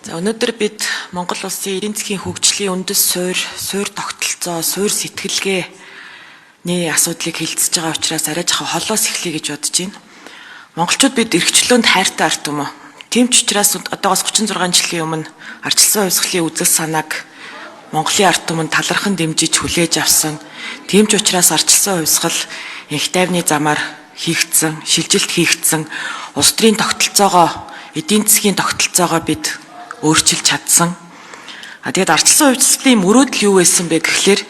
Өнөөдөр бид Монгол улсын эдийн засгийн хөгжлийн үндэс суурь тогтолцоо, суурь сэтгэлгээний асуудлыг хилцэж байгаа учраас арай жоохон холоос эхлэе гэж бодож байна. Монголчууд бид эрхчлөөнд хайртай ард түмэн. Тийм ч учраас одоогоос 36 жилийн өмнө ардчилсан хувьсгалын үзэл санааг Монголын ард түмэнд талархан дэмжиж хүлээж авсан. Тийм ч учраас ардчилсан хувьсгал энх тайвны замаар хийгдсэн, шилжилт хийгдсэн улс төрийн тогтолцоогоо, эдийн засгийн тогтолцоогоо бид өөрчилж чадсан. Тэгээд ардчилсан хувьсгалын мөрөөдөл юу байсан бэ гэхлээр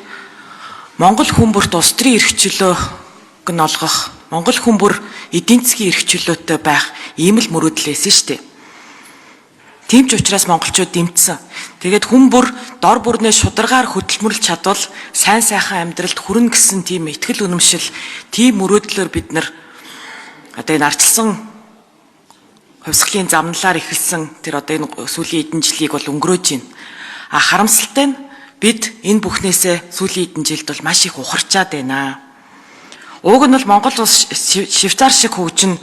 Монгол хүмүүрт улс төрийн эрх чөлөөг нь олгох, Монгол хүмүүр эдийн засгийн эрх чөлөөтэй байх ийм л мөрөөдөл байсан шүү дээ. Тийм ч учраас монголчууд дэмжсэн. Тэгээд хүмүүр дор бүрнээ шударгаар хөдөлмөрлж чадвал сайн сайхан амьдралд хүрнэ гэсэн тийм итгэл үнэмшил, тийм мөрөөдлөөр бид нар одоо энэ ардчилсан хувьсгалын замналаар эхэлсэн тэр одоо энэ сүүлийн эдэн жилийг бол өнгөрөөж байна. Харамсалтай нь бид энэ бүхнээсээ сүүлийн эдэн жилд бол маш их ухарчаад байна. Уг нь бол Монгол улс Швейцар шиг хөгжин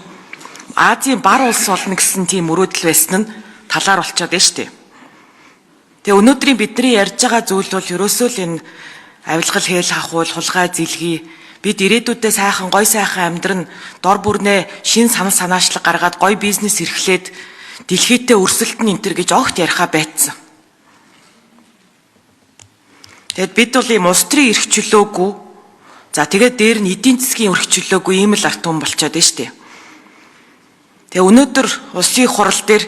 Азийн бар улс болно гэсэн тийм мөрөөдөл байсан нь талаар болчиход байна шүү дээ. Тэгээ өнөөдрийн бидний ярьж байгаа зүйл бол ерөөсөө л энэ авилгал хээл хахуул, хулгай зилгий бид ирээдүйдээ сайхан гой сайхан амьдран дор бүрнээ шин санал санаачлаг гаргаад гой бизнес эрхлээд дэлхийдээ өрсөлдөн энтер гэж огт ярихаа байцсан. Тэгэд бид бол ийм улс төрийн эрх чөлөөгүй тэгээд дээр нь эдийн засгийн эрх чөлөөгүй ийм л ард түмэн болчиход байна шүү дээ. Тэгээ өнөөдөр улсын хурал дээр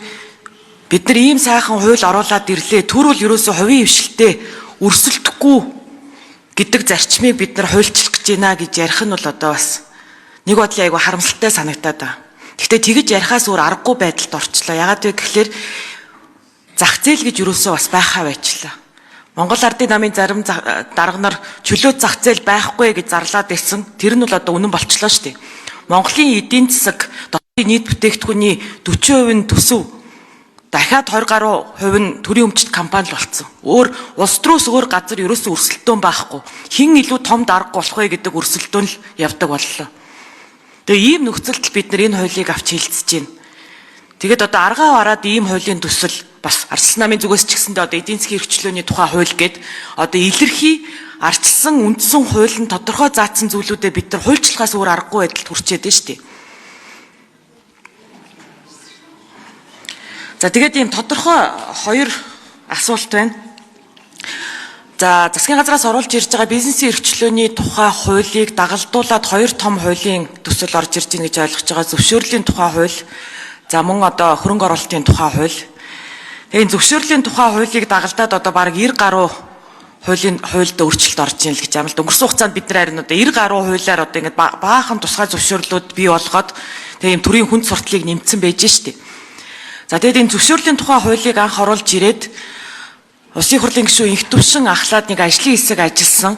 бид нар ийм сайхан хууль оруулаад ирлээ. Түр бол ерөөсөө хувийн хвшилтэд өрсөлдөхгүй гэдэг зарчмыг бид нар хуульчлах гэж байна гэж ярих нь бол одоо бас нэг бодлын айгу харамсалтай санагтаад байна. Гэхдээ тэгж ярихаас өөр аргагүй байдалд орчлоо. Яагаад вэ гэхлээр зах зээл гэж ерөөсөө бас байхаа байчлаа. Монгол Ардын намын зарим дарга нар чөлөөт зах зээл байхгүй гэж зарлаад байсан. Тэр нь бол одоо үнэн болчлоо шүү дээ. Монголын эдийн засаг дотоодын нийт бүтээгдэхүүний 40% нь төсөв. Дахиад 20% нь төрийн өмчт компани л болсон. Өөр улс төрөөс өөр газар ерөөсөө өрсөлдөөн байхгүй. Хэн илүү том дарга болох вэ гэдэг өрсөлдөөн л явдаг боллоо. Тэгээ ийм нөхцөлд бид нар энэ хуулийг авч хилцэж байна. Тэгээд одоо аргаа бараад ийм хуулийн төсөл бас ардчилсан намын зүгээс ч гэсэндээ одоо эдийн засгийн эрх чөлөөний тухай хууль гээд одоо илэрхий ардчилсан үндсэн хуулийн тодорхой заасан зүйлүүдэд бид нар хуульчлахаас өөр аргагүй байдалд хүрчээд байна шүү дээ. За тэгээд ийм тодорхой хоёр асуулт байна. За засгийн газраас оруулж ирж байгаа бизнесийн эрх чөлөөний тухай хуулийг дагалдуулаад хоёр том хуулийн төсөл орж ирж байна гэж ойлгож байгаа. Зөвшөөрлийн тухай хууль, за мөн одоо хөрөнгө оруулалтын тухай хууль. Тэгээд зөвшөөрлийн тухай хуулийг дагалдаад одоо бараг 90 гаруй хуульд өөрчлөлт орж ийн л гэж юм л. Өнгөрсөн хугацаанд бид нар харин одоо 90 гаруй хуулиар одоо ингээд баахан тусгай зөвшөөрлүүд бий болгоод тэгээд ийм төрийн хүнд сурталыг нэмсэн байж штэ. За тэгээд энэ зөвшөөрлийн тухай хуулийг анх оруулж ирээд Улсын хурлын гишүүн их төвшин ахлаад нэг ажлын хэсэг ажилласан.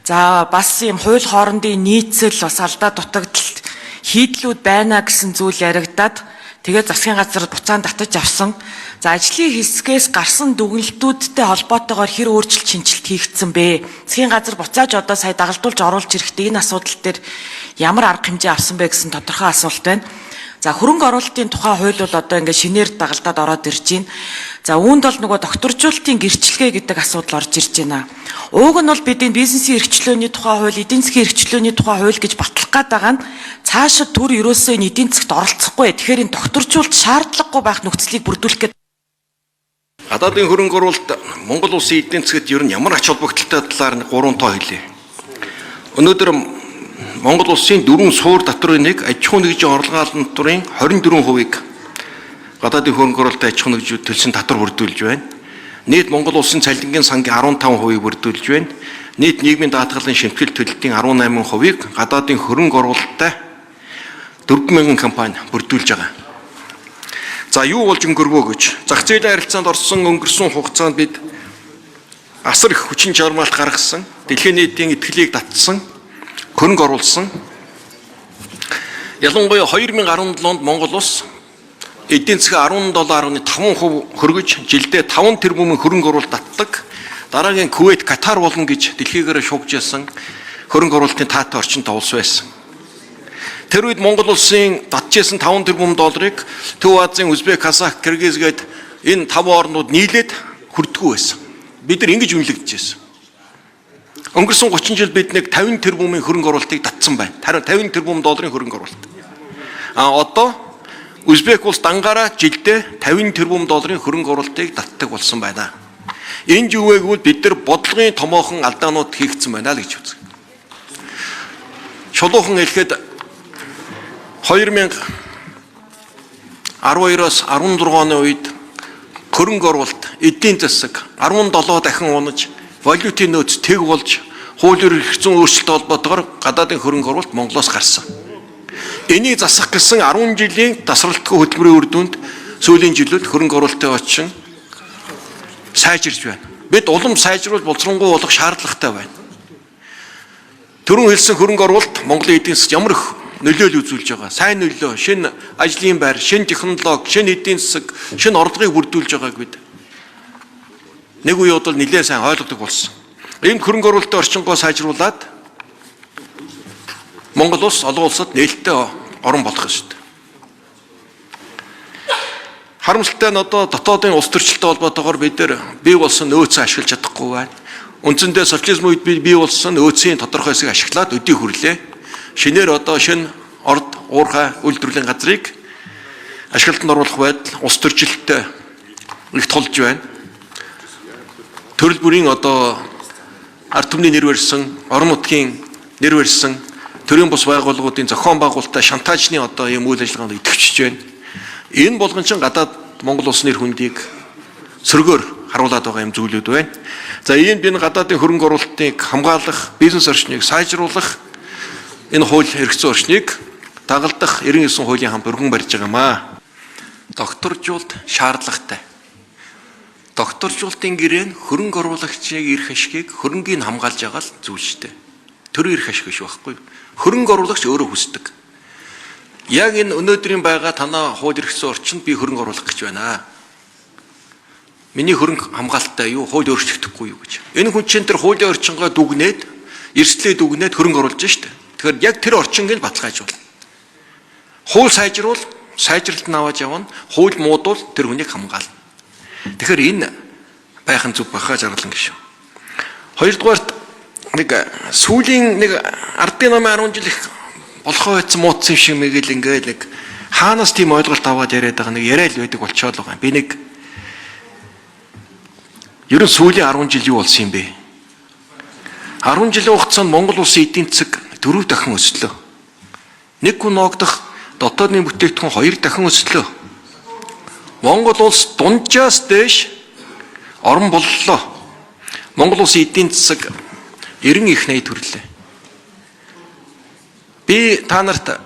За бас ийм хууль хоорондын нийцэл бас алдаа дутагдалт хийдлүүд байна гэсэн зүйл яригадаад тэгээд засгийн газар буцаан татаж авсан. За ажлын хэсгээс гарсан дүгнэлтүүдтэй холбоотойгоор хэр өөрчлөлт шинжилт хийгдсэн бэ? Засгийн газар буцааж одоо сая дагалдуулж оруулж ирэхдээ энэ асуудал дээр ямар арга хэмжээ авсан бэ гэсэн тодорхой асуулт байна. За хөрөнгө оруулалтын тухай хууль бол одоо ингээд шинээр дагалдаад ороод ирж байна. За үүнд бол нөгөө докторжуулалтын гэрчлэгээ гэдэг асуудал орж ирж байна. Ууг нь бол бидний бизнесийн эрх чөлөөний тухай хууль, эдийн засгийн эрх чөлөөний тухай хууль гэж батлах гээд байгаа нь цаашид түр ерөөсөө энэ эдийн засгт оролцохгүй. Тэгэхээр энэ докторжуулалт шаардлагагүй байх нөхцөлийг бүрдүүлэх гээд гадаадын хөрөнгө оруулалт Монгол улсын эдийн засгт ер нь ямар ач холбогдолтой талаар 3 тоо хэлье. Өнөөдөр Монгол улсын 4 суур татврын нэг аж ахуй нэгжийн орлогын татврын 24%-ийг гадаадын хөрөнгө оруулалтын аж ахуй нэгжүүд төлсөн татвар бүрдүүлж байна. Нийт Монгол улсын цалингийн сангийн 15%-ийг бүрдүүлж байна. Нийт нийгмийн даатгалын шимтгэл төлөлтийн 18%-ийг гадаадын хөрөнгө оруулалттай 4000 компани бүрдүүлж байгаа. За юу болж өнгөрвөө гэж зах зээлийн харилцаанд орсон өнгөрсөн хугацаанд бид асар их хүчин чармаалт гаргасан, дэлхийн нийтийн итгэлийг татсан, хөрөнгө оруулсан. Ялангуяа 2017 онд Монгол улс эдийн засгийн 17.5% хөргөж жилдээ 5 тэрбумын хөрөнгө оруулалт татдаг. Дараагийн Кувейт, Катар болно гэж дэлхийгээр шугажсэн хөрөнгө оруулалтын таатай орчинтой улс байсан. Тэр үед Монгол улсын татчихсан 5 тэрбум долларыг Төв Азийн Узбек, Казах, Киргиз гээд энэ 5 орнууд нийлээд хүрдэггүй байсан. Бид нар ингэж үнэлэгдэж байсан. Өнгөрсөн 30 жил бид нэг 50 тэрбумын хөрөнгө оруулалтыг татсан байна. 50 тэрбум долларын хөрөнгө оруулалт. Одоо Узбек улс дангаараа жилдээ 50 тэрбум долларын хөрөнгө оруулалтыг татдаг болсон байна. Энд юу вэ гэвэл бид нар бодлогын томоохон алдаанууд хийгдсэн байна л гэж үздэг. Шулуухан хэлэхэд 2012-оос 16 оны үед хөрөнгө оруулалт эдийн засаг 17 дахин унаж, валютын нөөц тэг болж, хууль эрх зүйн өөрчлөлттэй холбоотойгоор гадаадын хөрөнгө оруулалт Монголоос гарсан. Энийг засах гэсэн 10 жилийн тасралтгүй хөтөлбөрийн үр дүнд сүүлийн жилүүд хөрөнгө оруулалтын очин сайжирж байна. Бид улам сайжруулж боловсронгуй болох шаардлагатай байна. Түрүүн хэлсэн хөрөнгө оруулалт Монголын эдийн засагт ямар их нөлөөлөл үзүүлж байгаа. Сайн нөлөө, шинэ ажлын байр, шинэ технологи, шинэ эдийн засаг, шинэ орлогыг бүрдүүлж байгааг бид нэг үеуд бол нэлээд сайн ойлгодог болсон. Ийм хөрөнгө оруулалтын орчингоо сайжруулад Монгол улс олон улсад нээлттэй орон болох ёстой. Харамсалтай нь одоо дотоодын улс төрчлөлттэй холбоотойгоор бид нар бий болсон нөөцөө ашиглаж чадахгүй байна. Үндсэндээ социализм үед бий болсон нөөцийн тодорхой хэсгийг ашиглаад өдий хүрлээ. Шинээр одоо шинэ орд уурхай үйлдвэрлэлийн газрыг ашиглалтанд оруулах байдал улс төрчлөлттэй их тулж байна. Төрөл бүрийн одоо ард түмний нэр барьсан, орон нутгийн нэр барьсан төрийн бус байгууллагуудын зохион байгуулалттай шантажны одоо ийм үйл ажиллагаанд идэвхжиж байна. Энэ болгон чинь гадаад Монгол улсны нэр хүндийг сөргөөр харуулад байгаа юм зүйлүүд байна. За ийм би гадаадын хөрөнгө оруулалтыг хамгаалах, бизнес орчныг сайжруулах энэ хууль эрх зүйн орчныг дагалдах 99 хуулийн хамт өргөн барьж байгаа юм аа. Докторжуулалт шаардлагатай. Докторжуулалтын гэрээ нь хөрөнгө оруулагчийн эрх ашигыг хөрөнгийг хамгаалж байгаа л зүйл шүү дээ. Төрийн эрх ашиг биш байхгүй. Хөрөнгө оруулагч өөрөө хүсдэг. Яг энэ өнөөдрийн байгаа танаа хууль эрх зүйн орчинд би хөрөнгө оруулах гэж байна. Миний хөрөнгө хамгаалалттай юу, хууль өөрчлөгдөхгүй юу гэж. Энэ хүн чинь тэр хуулийн орчингоо дүгнээд, эрсдлээ дүгнээд хөрөнгө оруулж штэ. Тэгэхээр яг тэр орчингийг баталгаажуул. Хууль сайжруул, сайжралт нь аваад явна. Хууль муудвал тэр хүнийг хамгаална. Тэгэхээр энэ байхын зүг бахаа жаргалан гişүү. Хоёрдугаарт нэг сүүлийн нэг ардын намын 10 жил их болохоо байсан муудсан юм шиг мэгэл ингээд нэг хаанаас тийм ойлголт аваад яриад байгаа нэг яриа л байдаг болчоод байгаа. Би нэг ерөн сүүлийн 10 жил юу болсон юм бэ? 10 жилийн хугацаанд Монгол улсын эдийн засаг 4 дахин өслөө. Нэг хүн ногдох дотоодны бүтээгдэхүүн 2 дахин өслөө. Монгол улс дунджаас дээш орон боллоо. Монгол улсын эдийн засаг 90 их 80 төрлөө. Би та нарт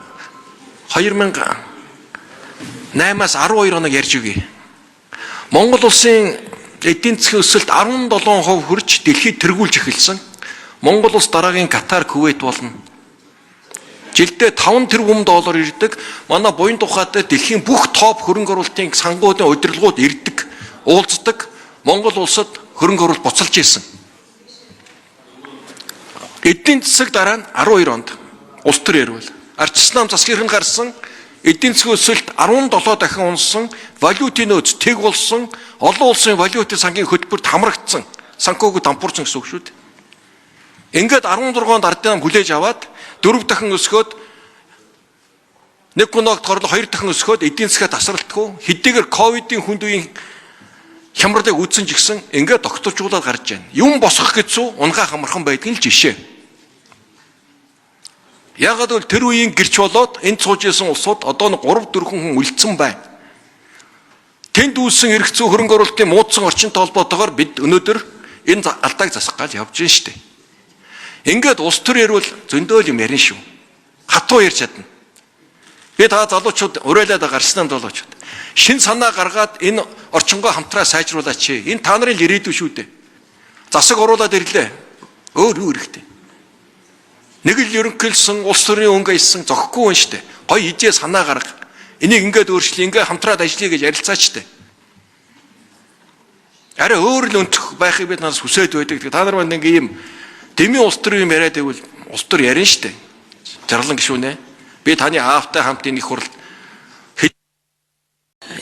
2008-аас 12 хоног ярьж өгье. Монгол улсын эдийн засгийн өсөлт 17% хүрч дэлхийд тэргүүлж эхэлсэн. Монгол улс дараагийн Катар, Кувейт болно. Жилдээ 5 тэрбум доллар ирдэг. Манай буян тухайтай дэлхийн бүх топ хөрөнгө оруулалтын сангуудын удирдлагууд ирдэг, уулздаг. Монгол улсад хөрөнгө оруулалт буцалж ирсэн. Эдийн засаг дараа нь 12 онд улс төр ярил. Арчилсан нам засгийнх нь гарсан. Эдийн засгийн өсөлт 17 дахин унсан. Валютын нөөц тэг болсон. Олон улсын валютын сангийн хөтөлбөрт хамрагдсан. Санхүүг дампуурсан гэсэн үг шүү дээ. Ингээд 16 онд ардын нам хүлээж аваад 4 дахин өсгөөд нэг гоногт хорлоо 2 дахин өсгөөд эдийн засгаа тасралтгүй хэдийгээр ковидын хүнд үеийн хямралыг үүссэн ч гэсэн ингээд докторжуулаад гарч байна. Юм босгох гэсэн унгаа хамархан байдгийн л жишээ. Яагаад гэвэл тэр үеийн гэрч болоод энд сууж исэн улсууд одоо 3-4 хүн үлдсэн байна. Тэнд үүссэн эрх зүй хөрөнгө оруулалтын муудсан орчинтой холбоотойгоор бид өнөөдөр энэ алдааг засах гал явж байна шүү дээ. Ингээд улс төр ярил зөндөөл юм ярина шүү. Хатуу ярьж чадна. Би та залуучууд урайлаад гарснаа залуучууд. Шин санаа гаргаад энэ орчингоо хамтраа сайжруулаач. Энэ та нарын ирээдүй шүү дээ. Засаг оруулаад ирлээ. Өөр юу хэрэгтэй. Нэг л ерөнхийлсөн улс төрийн өнгө ийсэн зохихгүй юм шүү дээ. Гой ижээ санаа гарга. Энийг ингээд өөрчлөе, ингээд хамтраад ажиллая гэж ярилцаач дээ. Арай өөр л өнцөх байхыг бид надаас хүсээд байдаг. Та нар манд ингээ юм дэмий улс төр юм яриад байвал улс төр ярина шүү дээ. Жарлан гişүүнэ. Би таны аавтай хамт энэ их хурал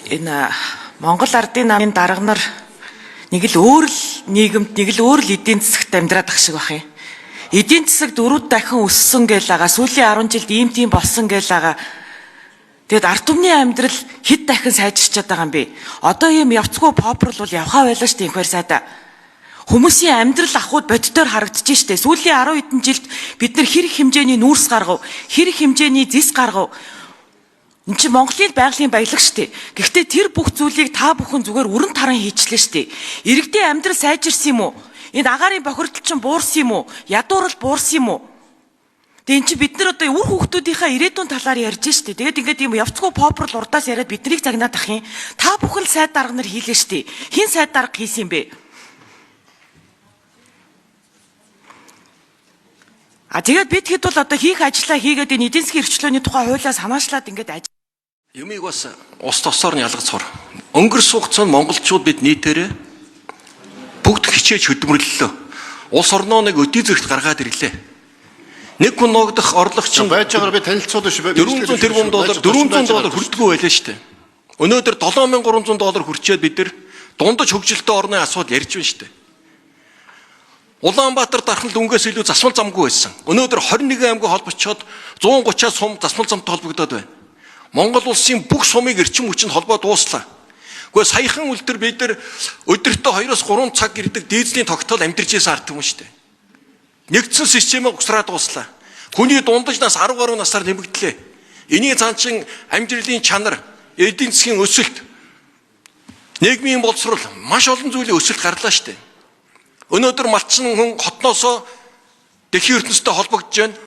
энэ Монгол Ардын намын дарга нар нэг л өөр л нийгэмд нэг л өөр л эдийн засагт амьдраад ах шиг бах юм. Эдийн засаг 4 дахин өссөн гээл байгаа. Сүүлийн 10 жилд ийм тийм болсон гээл байгаа. Тэгэд ард түмний амьдрал хэд дахин сайжирчаад байгаа юм бэ? Одоо ийм явцгүй попрол бол явхаа байлаа шүү дээ инхээр сайдаа. Хүмүүсийн амьдрал ахуйд боддоор харагдаж штэ. Сүүлийн 10 хэдэн жилд бид нар хэрэг хэмжээний нүүрс гаргав, хэрэг хэмжээний зис гаргав. Энд чинь Монголын байгалийн баялаг штэ. Гэхдээ тэр бүх зүйлийг та бүхэн зүгээр уран таран хийчлээ штэ. Иргэдийн амьдрал сайжирсан юм уу? Энд агаарын бохирдол чинь буурсан юм уу? Ядуурл буурсан юм уу? Тэгээ эн чинь бид нар одоо үр хүүхдүүдийнхээ ирээдүйн талаар ярьж штэ. Тэгээд ингээд юм явцгүй попрол урдаас яриад биднийг загнаад ах юм. Та бүхэн л сайд дарга нар хийлээ штэ. Хин сайд дарга хийсэн юм бэ? Тэгээд бид хэд бол одоо хийх ажлаа хийгээд энэ эдийн засгийн эрхчлөөний тухай хуулиа санаачлаад ингээд Юмыг бас ус тосоор нь ялгаж сур. Өнгөрсөн хугацаанд монголчууд бид нийтээрээ бүгд хичээж хөдөлмөрлөлөө. Улс орноо нэг өдий зэрэгт гаргаад ирлээ. Нэг хүн ногдох орлогч нь байж байгаагаар би танилцуулна шүү. $400 тэрбум $400 хүрдэггүй байлаа шүү дээ. Өнөөдөр $7300 хүрчээд бид нар дундаж хөгжилтэй орны асуудал ярьж байна шүү дээ. Улаанбаатар дархан дүнгээс илүү засмал замгүй байсан. Өнөөдөр 21 аймгийн холбочоод 130-аас сум засмал замтай холбогдоод байна. Монгол улсын бүх сумыг эрчим хүчинд холбоо дууслаа. Гэхдээ саяхан үлдэр бид нар өдөртөө 2-3 цаг ирдэг дизелийн тогтоол амьдарч байсан ард түмэн шүү дээ. Нэгдсэн системийг угсраад дууслаа. Хүний дундаж нас 10 гаруй насаар нэмэгдлээ. Энийг цаанчин амьдралын чанар, эдийн засгийн өсөлт, нийгмийн боловсрол маш олон зүйлийн өсөлт гарлаа шүү дээ. Өнөөдөр малчин хүн хотноосоо дэлхийн ертөнцтэй холбогдож байна.